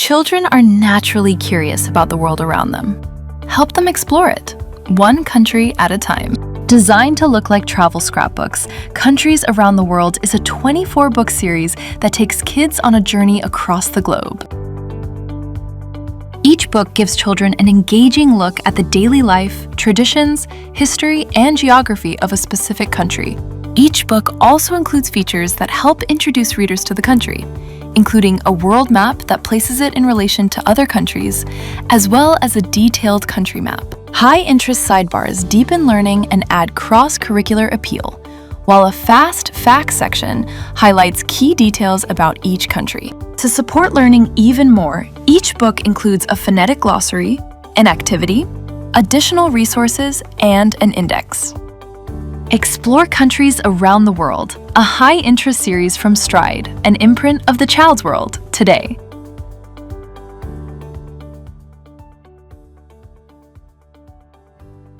Children are naturally curious about the world around them. Help them explore it, one country at a time. Designed to look like travel scrapbooks, Countries Around the World is a 24-book series that takes kids on a journey across the globe. Each book gives children an engaging look at the daily life, traditions, history, and geography of a specific country. Each book also includes features that help introduce readers to the country, including a world map that places it in relation to other countries, as well as a detailed country map. High-interest sidebars deepen learning and add cross-curricular appeal, while a fast facts section highlights key details about each country. To support learning even more, each book includes a phonetic glossary, an activity, additional resources, and an index. Explore Countries Around the World, a high-interest series from Stride, an imprint of the Child's World, today.